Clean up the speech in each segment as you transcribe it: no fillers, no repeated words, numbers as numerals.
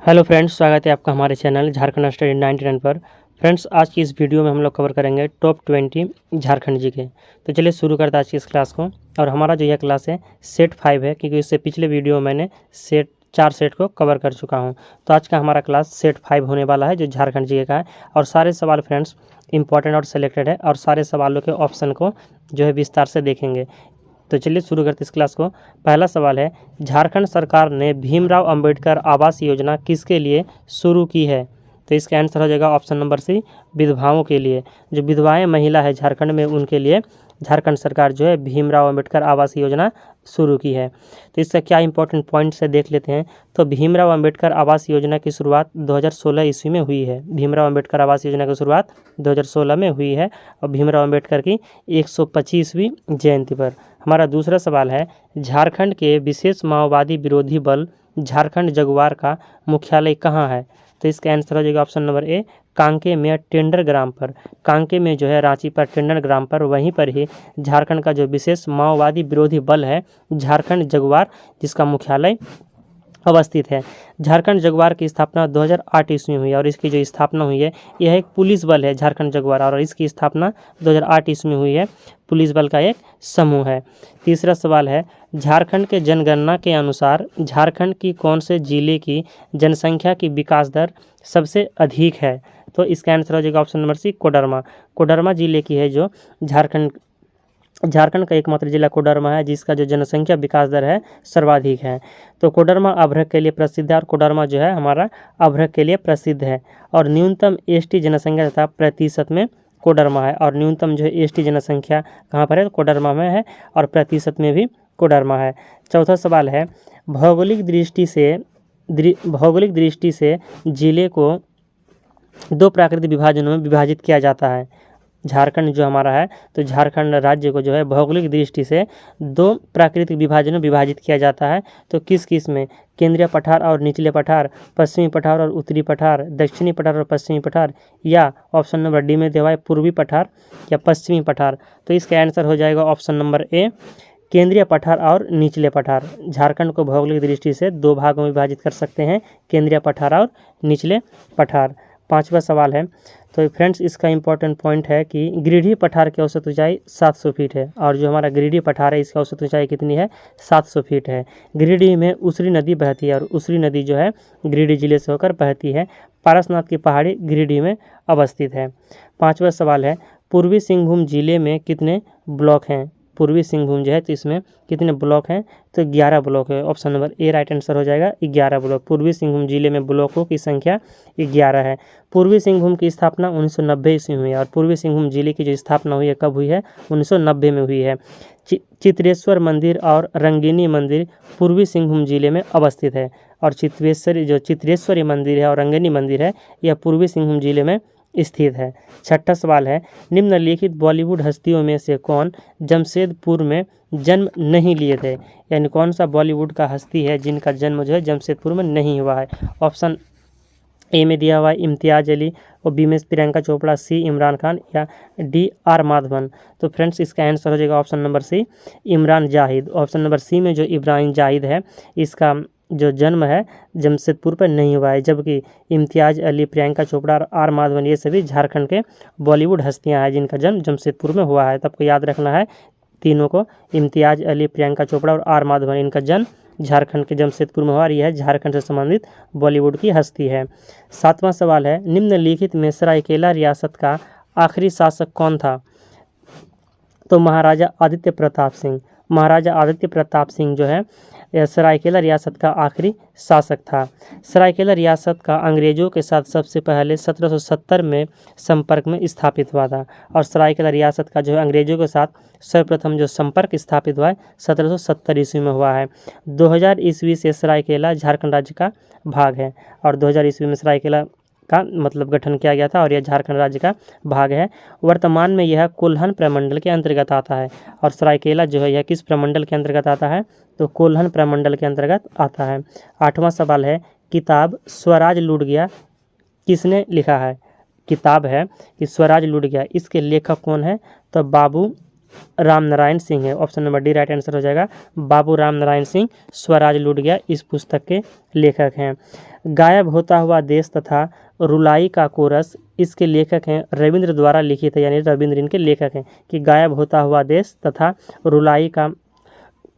Hello friends, स्वागत है आपका हमारे चैनल झारखंड स्टडी 99 पर। फ्रेंड्स, आज की इस वीडियो में हम लोग कवर करेंगे टॉप 20 झारखंड जी के। तो चलिए शुरू करते हैं आज की इस क्लास को। और हमारा जो यह क्लास है सेट 5 है, क्योंकि इससे पिछले वीडियो में मैंने चार सेट को कवर कर चुका हूं। तो आज का हमारा क्लास सेट 5 होने वाला है, जो झारखंड जी का है। और सारे सवाल फ्रेंड्स इंपॉर्टेंट और सिलेक्टेड है, और सारे सवालों के ऑप्शन को जो है विस्तार से देखेंगे। तो चलिए शुरू करते इस क्लास को। पहला सवाल है, झारखंड सरकार ने भीमराव अंबेडकर आवास योजना किसके लिए शुरू की है? तो इसका आंसर हो जाएगा ऑप्शन नंबर सी, विधवाओं के लिए। जो विधवाएं महिला है झारखंड में, उनके लिए झारखंड सरकार जो है भीमराव अंबेडकर आवास योजना शुरू की है। तो इसका क्या इंपॉर्टेंट पॉइंट्स है देख लेते हैं। तो भीमराव अंबेडकर आवास योजना की शुरुआत 2016 ईस्वी में हुई है। भीमराव अंबेडकर आवास योजना की शुरुआत 2016 में हुई है, और भीमराव अंबेडकर की 125वीं जयंती पर। हमारा दूसरा सवाल है, झारखंड के विशेष माओवादी विरोधी बल झारखंड जगुआर का मुख्यालय कहाँ है? तो इसका आंसर हो जाएगा ऑप्शन नंबर ए, कांके में टेंडर ग्राम पर। कांके में जो है रांची पर टेंडर ग्राम पर, वहीं पर ही झारखंड का जो विशेष माओवादी विरोधी बल है झारखंड जगुआर, जिसका मुख्यालय अवस्थित है। झारखंड जगुआर की स्थापना 2008 ईस्वी में हुई है, और इसकी जो स्थापना हुई है, यह एक पुलिस बल है झारखंड जगुआर, और इसकी स्थापना 2008 ईस्वी में हुई है। पुलिस बल का एक समूह है। तीसरा सवाल है, झारखंड के जनगणना के अनुसार झारखंड की कौन से जिले की जनसंख्या की विकास दर सबसे अधिक है? तो इसका आंसर हो जाएगा option number C, Koderma. Koderma जिले की है जो झारखंड का एकमात्र जिला कोडरमा है, जिसका जो जनसंख्या विकास दर है सर्वाधिक है। तो कोडरमा अभ्रक के लिए प्रसिद्ध है, और कोडरमा जो है हमारा अभ्रक के लिए प्रसिद्ध है। और न्यूनतम एसटी जनसंख्या तथा प्रतिशत में कोडरमा है, और न्यूनतम जो है एसटी जनसंख्या कहाँ पर है? तो कोडरमा में है, और प्रतिशत में भी कोडरमा है। चौथा सवाल है, भौगोलिक दृष्टि से जिले को दो प्राकृतिक विभाजनों में विभाजित किया जाता है। झारखंड जो हमारा है, तो झारखंड राज्य को जो है भौगोलिक दृष्टि से दो प्राकृतिक विभाजनों में विभाजित किया जाता है। तो किस किस में? केंद्रीय पठार और निचले पठार, पश्चिमी पठार और उत्तरी पठार, दक्षिणी पठार और पश्चिमी पठार, या ऑप्शन नंबर डी में दिया है पूर्वी पठार या पश्चिमी पठार। तो इसका आंसर हो जाएगा ऑप्शन नंबर ए, केंद्रीय पठार और निचले पठार। झारखंड को भौगोलिक दृष्टि से दो भागों में विभाजित कर सकते हैं, केंद्रीय पठार और निचले पठार। पांचवा सवाल है, तो फ्रेंड्स इसका इंपॉर्टेंट पॉइंट है कि गिरिडीह पठार की औसत ऊंचाई 700 फीट है, और जो हमारा गिरिडीह पठार है इसकी औसत ऊंचाई कितनी है? 700 फीट है। गिरिडीह में उसरी नदी बहती है, और उसरी नदी जो है गिरिडीह जिले से होकर बहती है। पारसनाथ की पहाड़ी गिरिडीह में अवस्थित है। पांचवा सवाल है, पूर्वी सिंहभूम जिले में कितने ब्लॉक हैं? पूर्वी सिंहभूम जो है, तो इसमें कितने ब्लॉक हैं? तो 11 ब्लॉक है। Option number A right answer हो जाएगा, 11 ब्लॉक। पूर्वी सिंहभूम जिले में ब्लॉकों की संख्या 11 है। पूर्वी सिंहभूम की स्थापना 1990 ईस्वी में हुई है, और पूर्वी सिंहभूम जिले की जो स्थापना हुई है कब हुई है? 1990 में हुई है। चित्रेश्वर मंदिर और रंगिनी मंदिर पूर्वी सिंहभूम जिले में अवस्थित है, और चित्रेश्वरी मंदिर है और रंगिनी मंदिर है, यह पूर्वी सिंहभूम जिले में स्थित है। छठा सवाल है, निम्नलिखित बॉलीवुड हस्तियों में से कौन जमशेदपुर में जन्म नहीं लिए थे? यानी कौन सा बॉलीवुड का हस्ती है जिनका जन्म जो है जमशेदपुर में नहीं हुआ है? ऑप्शन ए में दिया हुआ है इम्तियाज अली, और बी में प्रियंका चोपड़ा, सी इमरान खान, या डी आर माधवन। तो फ्रेंड्स इसका आंसर हो जाएगा option number C, Imran Zahid. Option number C में जो इब्राहिम जाहिद है, इसका जो जन्म है जमशेदपुर पर नहीं हुआ है, जबकि इम्तियाज अली, प्रियंका चोपड़ा और आर माधवन ये सभी झारखंड के बॉलीवुड हस्तियां हैं जिनका जन्म जमशेदपुर में हुआ है। तो आपको याद रखना है तीनों को, इम्तियाज अली, प्रियंका चोपड़ा और आर माधवन, इनका जन्म झारखंड के जमशेदपुर में हुआ, और यह है झारखंड से संबंधित बॉलीवुड की हस्ती है। सातवां सवाल है, निम्नलिखित में सरायकेला रियासत का आखिरी शासक कौन था? तो महाराजा आदित्य प्रताप सिंह। महाराजा आदित्य प्रताप सिंह जो है यह सरायकेला रियासत का आखिरी शासक था। सरायकेला रियासत का अंग्रेजों के साथ सबसे पहले 1770 में संपर्क में स्थापित हुआ था, और सरायकेला रियासत का जो है अंग्रेजों के साथ सर्वप्रथम जो संपर्क स्थापित हुआ है 1770 ईस्वी में हुआ है। 2000 ईस्वी से सरायकेला झारखंड राज्य का भाग है, और 2000 ईस्वी में सरायकेला का मतलब गठन किया गया था, और यह झारखंड राज्य का भाग है। वर्तमान में यह कोल्हन प्रमंडल के अंतर्गत आता है, और सरायकेला जो है यह किस प्रमंडल के अंतर्गत आता है? तो कोल्हन प्रमंडल के अंतर्गत आता है। आठवां सवाल है, किताब स्वराज लूट गया किसने लिखा है? किताब है कि स्वराज लूट गया, इसके लेखक कौन है? तो बाबू राम नारायण सिंह है। Option number D right answer हो जाएगा। बाबू राम नारायण सिंह स्वराज लूट गया इस पुस्तक के लेखक हैं। गायब होता हुआ देश तथा रुलाई का कोरस इसके लेखक हैं रविंद्र द्वारा लिखित है, यानी रविंद्र इनके लेखक हैं कि गायब होता हुआ देश तथा रुलाई का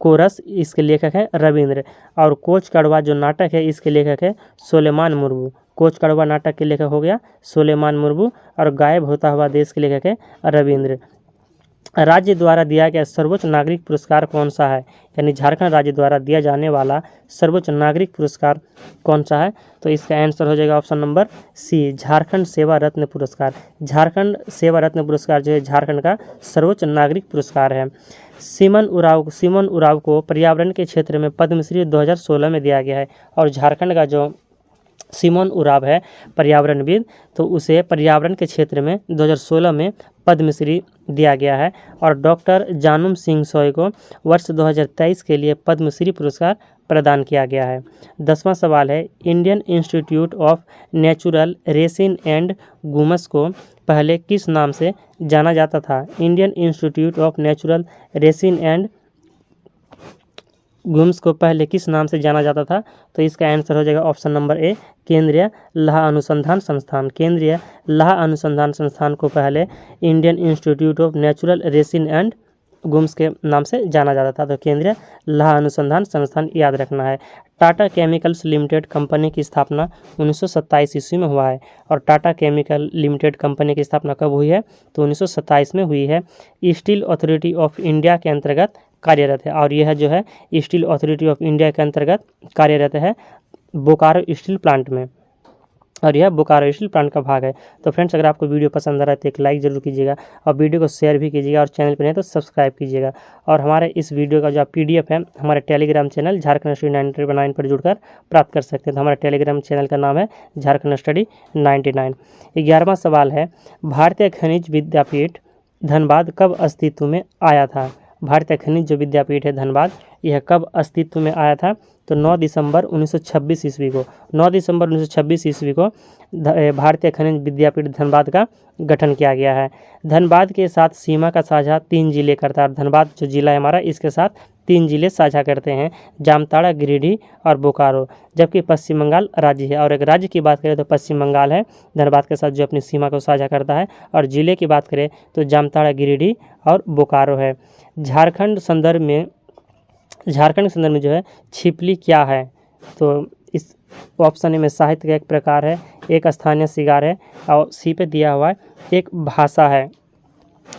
कोरस इसके लेखक हैं रविंद्र। और कोच कड़वा जो नाटक है इसके लेखक है सुलेमान मुर्मू। कोच कड़वा नाटक के लेखक हो गया सुलेमान मुर्मू और गायब होता हुआ देश के लेखक है रविंद्र। राज्य द्वारा दिया गया सर्वोच्च नागरिक पुरस्कार कौन सा है, यानी झारखंड राज्य द्वारा दिया जाने वाला सर्वोच्च नागरिक पुरस्कार कौन सा है, तो इसका आंसर हो जाएगा ऑप्शन नंबर सी झारखंड सेवा रत्न पुरस्कार। झारखंड सेवा रत्न पुरस्कार जो है झारखंड का सर्वोच्च नागरिक पुरस्कार है। सिमन उराव को पर्यावरण के क्षेत्र में पद्मश्री 2016 में दिया गया है और झारखंड का जो सिमोन उराव है पर्यावरणविद, तो उसे पर्यावरण के क्षेत्र में 2016 में पद्मश्री दिया गया है। और डॉक्टर जानूम सिंह सोय को वर्ष 2023 के लिए पद्मश्री पुरस्कार प्रदान किया गया है। 10वां सवाल है Indian institute of natural resin and gums को पहले किस नाम से जाना जाता था। Indian institute of natural resin and gums को पहले किस नाम से जाना जाता था, तो इसका आंसर हो जाएगा ऑप्शन नंबर ए केंद्रीय लौह अनुसंधान संस्थान। केंद्रीय लौह अनुसंधान संस्थान को पहले Indian institute of natural resin and gums के नाम से जाना जाता था, तो केंद्रीय लौह अनुसंधान संस्थान याद रखना है। टाटा केमिकल्स लिमिटेड कंपनी की स्थापना 1927 ईस्वी में हुआ है और टाटा केमिकल लिमिटेड कंपनी की स्थापना कब हुई है, तो 1927 में हुई है। स्टील अथॉरिटी ऑफ इंडिया के अंतर्गत कार्यरत है और यह जो है स्टील अथॉरिटी ऑफ इंडिया के अंतर्गत कार्यरत है बोकारो स्टील प्लांट में और यह बोकारो स्टील प्लांट का भाग है। तो फ्रेंड्स अगर आपको वीडियो पसंद आ रहा है तो एक लाइक ज़रूर कीजिएगा और वीडियो को शेयर भी कीजिएगा और चैनल पर नहीं तो सब्सक्राइब कीजिएगा। और हमारे इस वीडियो का जो PDF है हमारे टेलीग्राम चैनल झारखंड स्टडी 99 पर जुड़कर प्राप्त कर सकते हैं। तो हमारे टेलीग्राम चैनल का नाम है झारखंड स्टडी 99। 11वां सवाल है भारतीय खनिज विद्यापीठ धनबाद कब अस्तित्व में आया था। भारतीय खनिज जो विद्यापीठ है धनबाद यह कब अस्तित्व में आया था, तो 9 दिसंबर 1926 ईस्वी को। 9 दिसंबर 1926 ईस्वी को भारतीय खनिज विद्यापीठ धनबाद का गठन किया गया है। धनबाद के साथ सीमा का साझा 3 जिले करता है। धनबाद जो जिला है हमारा इसके साथ 3 जिले साझा करते हैं, जामताड़ा, गिरिडीह और बोकारो, जबकि पश्चिम बंगाल राज्य है। और एक राज्य की बात करें तो पश्चिम बंगाल है धनबाद के साथ जो अपनी सीमा को साझा करता है, और जिले की बात करें तो जामताड़ा, गिरिडीह और बोकारो है। झारखंड के संदर्भ में जो है छिपली क्या है, तो इस ऑप्शन में साहित्य का एक प्रकार है, एक स्थानीय शिकार है और सी पे दिया हुआ है एक भाषा है।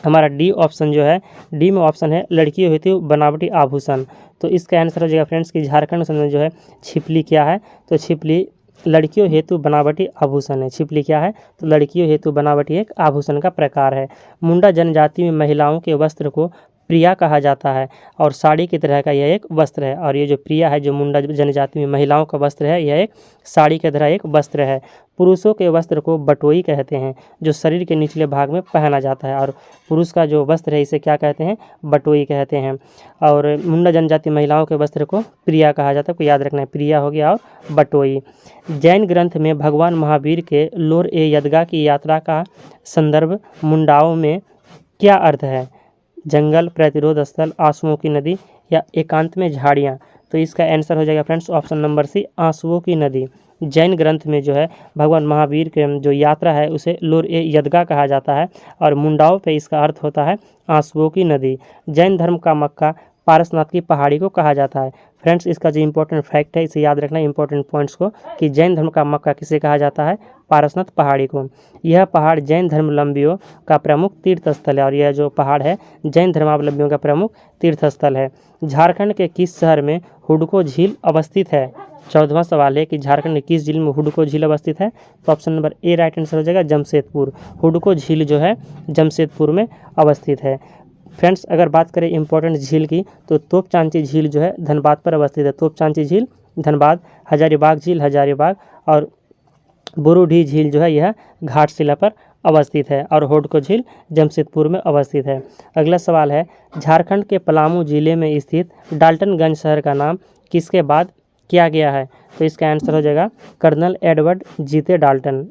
हमारा डी ऑप्शन जो है, डी में ऑप्शन है लड़कियों हेतु बनावटी आभूषण। तो इसका आंसर हो जाएगा फ्रेंड्स कि झारखंड संदर्भ में जो है छिपली क्या है, तो छिपली लड़कियों हेतु बनावटी आभूषण है। छिपली क्या है, तो लड़कियों हेतु बनावटी एक आभूषण का प्रकार है। मुंडा जनजाति में महिलाओं के वस्त्र को प्रिया कहा जाता है और साड़ी की तरह का यह एक वस्त्र है। और ये जो प्रिया है जो मुंडा जनजाति में महिलाओं का वस्त्र है यह एक साड़ी की तरह एक वस्त्र है। पुरुषों के वस्त्र को बटोई कहते हैं जो शरीर के निचले भाग में पहना जाता है, और पुरुष का जो वस्त्र है इसे क्या कहते हैं, बटोई कहते हैं। और मुंडा जनजाति महिलाओं के वस्त्र को प्रिया कहा जाता है, को याद रखना है, प्रिया हो गया और बटोई। जैन ग्रंथ में भगवान महावीर के लोर ए यदगा की यात्रा का संदर्भ मुंडाओं में क्या अर्थ है, जंगल, प्रतिरोध स्थल, आंसुओं की नदी या एकांत में झाड़ियाँ। तो इसका आंसर हो जाएगा फ्रेंड्स ऑप्शन नंबर सी आंसुओं की नदी। जैन ग्रंथ में जो है भगवान महावीर के जो यात्रा है उसे लोर ए यदगा कहा जाता है और मुंडाओं पे इसका अर्थ होता है आंसुओं की नदी। जैन धर्म का मक्का पारसनाथ की पहाड़ी को कहा जाता है। फ्रेंड्स इसका जो इंपॉर्टेंट फैक्ट है इसे याद रखना इंपॉर्टेंट पॉइंट्स को, कि जैन धर्म का मक्का किसे कहा जाता है, पारसनाथ पहाड़ी को। यह पहाड़ जैन धर्मावलंबियों का प्रमुख तीर्थ स्थल है और यह जो पहाड़ है जैन धर्मावलंबियों का प्रमुख तीर्थ स्थल है। झारखंड के किस शहर में हुडको झील अवस्थित है। 14वां सवाल है कि झारखंड के किस जिले में हुडको झील अवस्थित है, तो option number A right answer हो जाएगा जमशेदपुर। हुडको झील जो है जमशेदपुर में अवस्थित है। फ्रेंड्स अगर बात करें इंपॉर्टेंट झील की तो तोपचांची झील जो है धनबाद पर अवस्थित है। तोपचांची झील धनबाद, हजारीबाग झील हजारीबाग और बुरुढी झील जो है यह घाटशिला पर अवस्थित है और हुडको झील जमशेदपुर में अवस्थित है। अगला सवाल है झारखंड के पलामू जिले में स्थित डाल्टनगंज शहर का नाम किसके बाद किया गया है, तो इसका आंसर हो जाएगा कर्नल एडवर्ड जीते डाल्टन।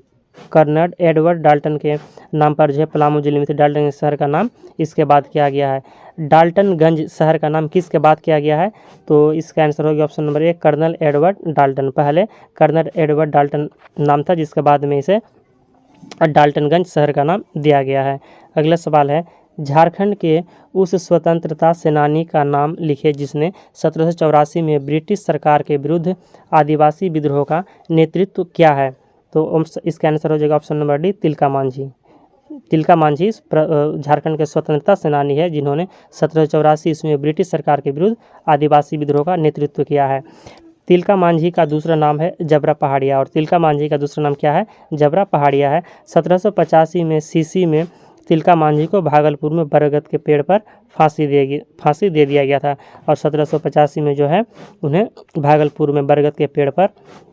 कर्नल एडवर्ड डाल्टन के नाम पर जो है पलामू जिले में डाल्टन शहर का नाम इसके बाद किया गया है। डाल्टनगंज शहर का नाम किसके बाद किया गया है? तो इसका आंसर होगा option number 1 colonel Edward Dalton. पहले कर्नल एडवर्ड डाल्टन नाम था, जिसके बाद में इसे डाल्टनगंज शहर का नाम दिया गया है। अगला सवाल है, झारखंड के उस स्वतंत्रता सेनानी का नाम लिखे जिसने 1784 में ब्रिटिश सरकार के विरुद्ध आदिवासी विद्रोह का नेतृत्व किया है? तो इसका आंसर हो जाएगा option number D Tilka Manjhi. Tilka Manjhi Jharkhand के स्वतंत्रता सेनानी है जिन्होंने 1784 ईस्वी में ब्रिटिश सरकार के विरुद्ध आदिवासी विद्रोह का नेतृत्व किया है। तिलका मांझी का दूसरा नाम है जबरा पहाड़िया, और तिलका मांझी का दूसरा नाम क्या है? जबरा पहाड़िया है। 1785 में सीसी में तिलका मांझी को भागलपुर में बरगद के पेड़ पर फांसी दे दिया गया था, और 1785 में जो है उन्हें भागलपुर में बरगद के पेड़ पर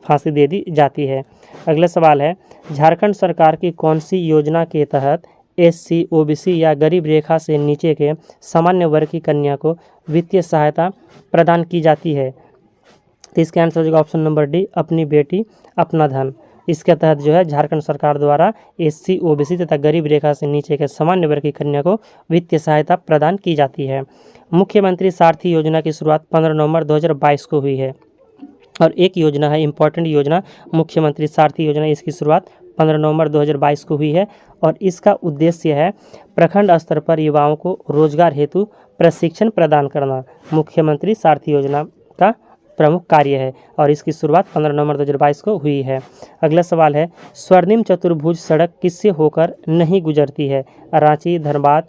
फांसी दे दी जाती है। अगला सवाल है, झारखंड सरकार की कौन सी योजना के तहत SC, OBC या गरीब रेखा से नीचे के सामान्य वर्ग की कन्या को वित्तीय सहायता प्रदान की जाती है? तो इसका आंसर हो जाएगा ऑप्शन नंबर डी अपनी बेटी अपना धन। इसके तहत जो है झारखंड सरकार द्वारा SC, OBC तथा गरीब रेखा से नीचे के सामान्य वर्ग की कन्या को वित्तीय सहायता प्रदान की जाती है। मुख्यमंत्री सारथी योजना की शुरुआत 15 नवंबर 2022 को हुई है, और एक योजना है इंपॉर्टेंट योजना मुख्यमंत्री सारथी योजना, इसकी शुरुआत 15 नवंबर 2022 को हुई है, और इसका उद्देश्य है प्रखंड स्तर पर युवाओं को रोजगार हेतु प्रशिक्षण प्रदान करना। मुख्यमंत्री सारथी योजना का प्रमुख कार्य है, और इसकी शुरुआत 15 नवंबर 2022 को हुई है। अगला सवाल है, स्वर्णिम चतुर्भुज सड़क किससे होकर नहीं गुजरती है? रांची, धनबाद,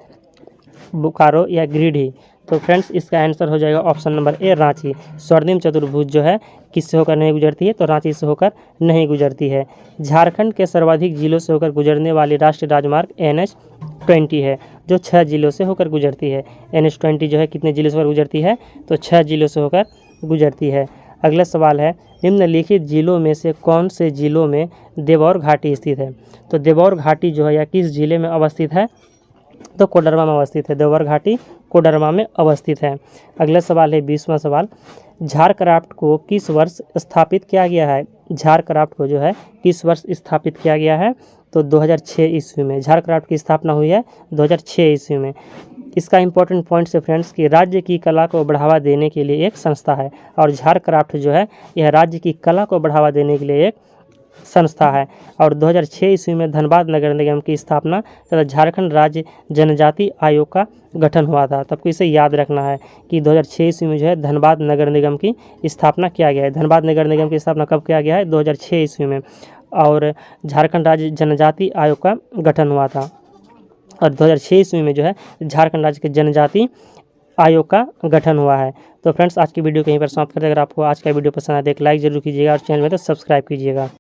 बोकारो या गिरिडीह? तो फ्रेंड्स इसका आंसर हो जाएगा ऑप्शन नंबर ए रांची। स्वर्णिम चतुर्भुज जो है किससे होकर नहीं गुजरती है? तो रांची से होकर नहीं गुजरती है। झारखंड के सर्वाधिक जिलों से होकर गुजरने वाली राष्ट्रीय राजमार्ग NH-20 है, जो 6 जिलों से होकर गुजरती है। NH-20 जो है कितने जिलों से होकर गुजरती है? तो 6 जिलों से होकर गुजरती है। अगला सवाल है, निम्नलिखित जिलों में से कौन से जिलों में देवौर घाटी स्थित है? तो देवौर घाटी जो है या किस जिले में अवस्थित है? तो कोडरमा में अवस्थित है। देवौर घाटी कोडरमा में अवस्थित है। अगला सवाल है 20वां सवाल, झारक्राफ्ट को किस वर्ष स्थापित किया गया है? झारक्राफ्ट को जो है किस वर्ष स्थापित किया गया है? तो 2006 ईस्वी में झारक्राफ्ट की स्थापना हुई है 2006 ईस्वी में। इसका इंपॉर्टेंट पॉइंट है फ्रेंड्स कि राज्य की कला को बढ़ावा देने के लिए एक संस्था है, और झारक्राफ्ट जो है यह राज्य की कला को बढ़ावा देने के लिए एक संस्था है, और 2006 ईस्वी में धनबाद नगर निगम की स्थापना तथा झारखंड राज्य जनजाति आयोग का गठन हुआ था। तो आपको इसे याद रखना है कि 2006 ईस्वी में जो है धनबाद नगर निगम की स्थापना किया गया है। धनबाद नगर निगम की स्थापना कब किया गया है? 2006 ईस्वी में, और झारखंड राज्य जनजाति आयोग का गठन हुआ था, और 2006 ईस्वी में जो है झारखंड राज्य के जनजाति आयोग का गठन हुआ है। तो फ्रेंड्स आज की वीडियो कहीं पर समाप्त करते हैं। अगर आपको आज का वीडियो पसंद आए तो एक लाइक जरूर कीजिएगा, और चैनल में तो सब्सक्राइब कीजिएगा।